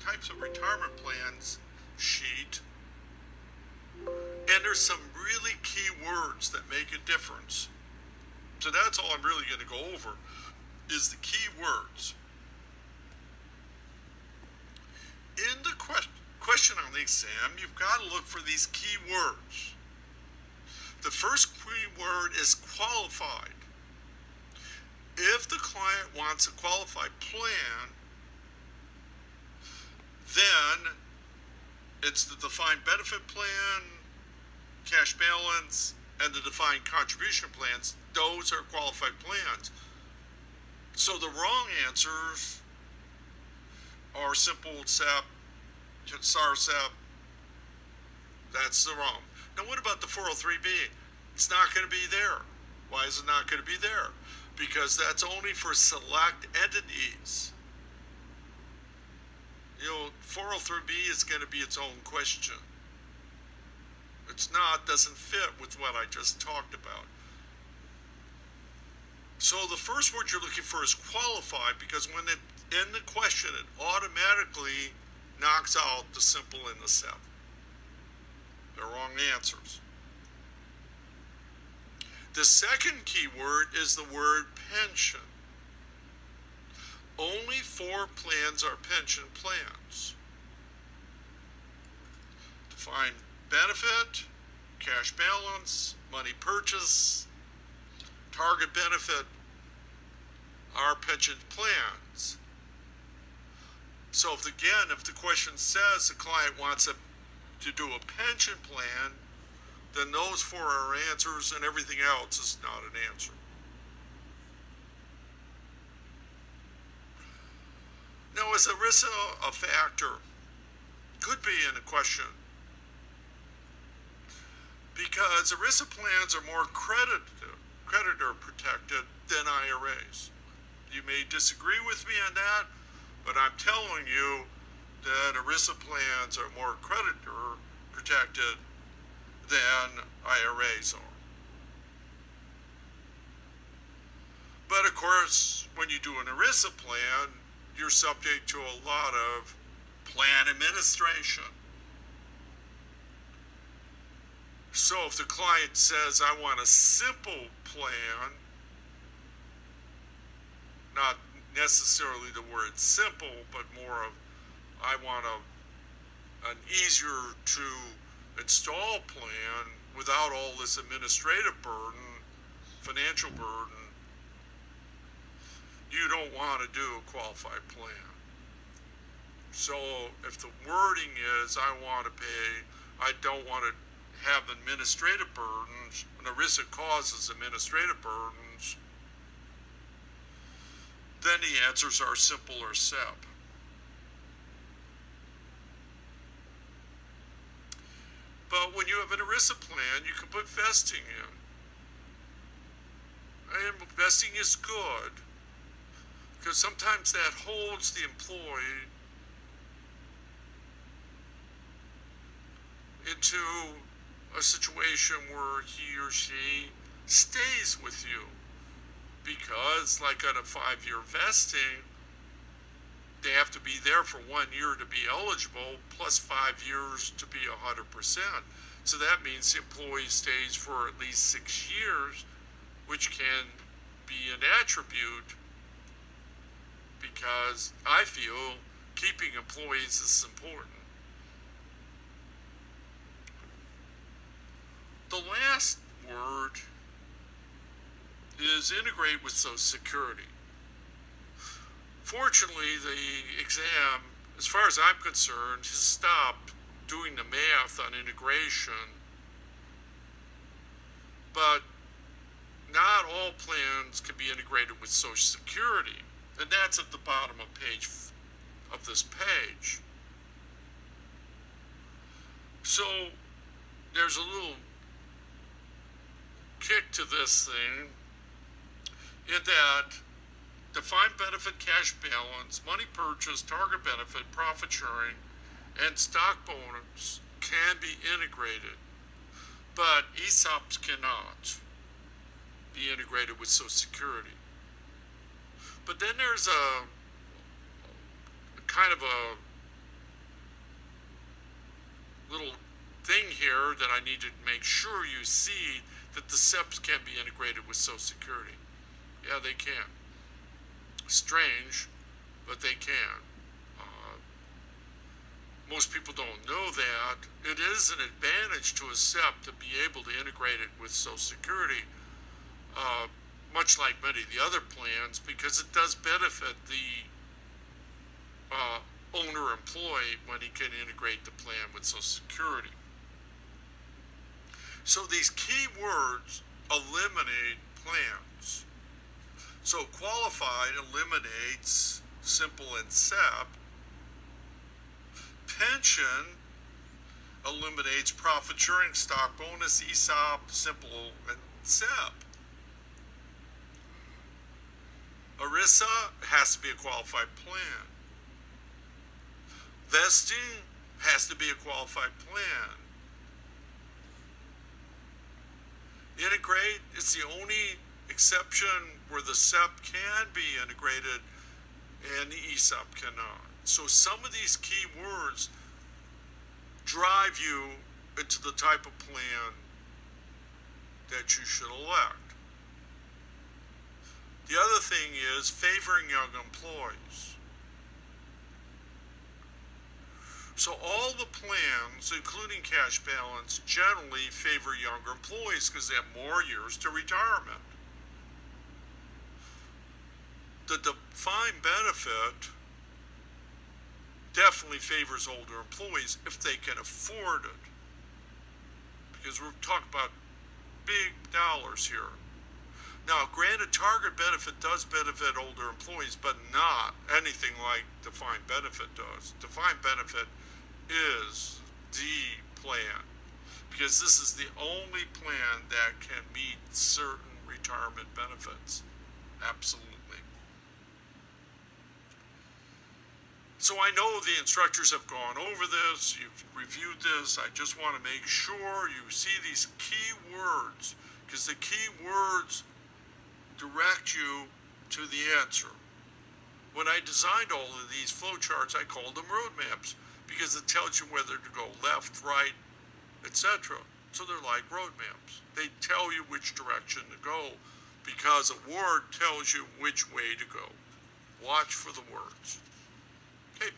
types of retirement plans sheet, and there's some really key words that make a difference. So that's all I'm really going to go over is the key words. In the question on the exam, you've got to look for these key words. The first key word is qualified. If the client wants a qualified plan, then it's the defined benefit plan, cash balance, and the defined contribution plans. Those are qualified plans. So the wrong answers are simple SEP, SAR SEP. That's the wrong. Now what about the 403B? It's not going to be there. Why is it not going to be there? Because that's only for select entities. 403B is going to be its own question. Doesn't fit with what I just talked about. So the first word you're looking for is qualified, because when it's in the question, it automatically knocks out the simple and the SEP. They're wrong answers. The second key word is the word pension. Only 4 plans are pension plans. Defined benefit, cash balance, money purchase, target benefit are pension plans. So if the question says the client wants to do a pension plan, then those 4 are answers and everything else is not an answer. Now, is ERISA a factor? Could be in a question. Because ERISA plans are more creditor protected than IRAs. You may disagree with me on that, but I'm telling you that ERISA plans are more creditor protected than IRAs are. But of course, when you do an ERISA plan, you're subject to a lot of plan administration. So if the client says, I want a simple plan, not necessarily the word simple, but more of, I want an easier to install plan without all this administrative burden, financial burden, you don't want to do a qualified plan. So if the wording is, I don't want to have administrative burdens, and ERISA causes administrative burdens, then the answers are simple or SEP. But when you have an ERISA plan, you can put vesting in. And vesting is good, because sometimes that holds the employee into a situation where he or she stays with you. Because, like on a 5-year vesting, they have to be there for 1 year to be eligible, plus 5 years to be 100%. So that means the employee stays for at least 6 years, which can be an attribute, because I feel keeping employees is important. The last word is integrate with Social Security. Fortunately, the exam, as far as I'm concerned, has stopped doing the math on integration, but not all plans can be integrated with Social Security, and that's at the bottom of this page. So there's a little kick to this thing, in that defined benefit, cash balance, money purchase, target benefit, profit sharing, and stock bonus can be integrated, but ESOPs cannot be integrated with Social Security. But then there's a kind of a little thing here that I need to make sure you see, that the SEPs can be integrated with Social Security. Yeah, they can. Strange, but they can. Most people don't know that. It is an advantage to a SEP to be able to integrate it with Social Security, much like many of the other plans, because it does benefit the owner-employee when he can integrate the plan with Social Security. So these key words eliminate plans. So qualified eliminates simple and SEP. Pension eliminates profit sharing, stock bonus, ESOP, simple, and SEP. ERISA has to be a qualified plan. Vesting has to be a qualified plan. Integrate is the only exception where the SEP can be integrated and the ESOP cannot. So some of these key words drive you into the type of plan that you should elect. The other thing is favoring young employees. So all the plans, including cash balance, generally favor younger employees because they have more years to retirement. The defined benefit definitely favors older employees if they can afford it, because we're talking about big dollars here. Now, granted, target benefit does benefit older employees, but not anything like defined benefit does. Defined benefit is the plan, because this is the only plan that can meet certain retirement benefits. Absolutely. So I know the instructors have gone over this, you've reviewed this. I just want to make sure you see these key words, because the key words direct you to the answer. When I designed all of these flowcharts, I called them roadmaps, because it tells you whether to go left, right, etc. So they're like roadmaps. They tell you which direction to go, because a word tells you which way to go. Watch for the words. Okay.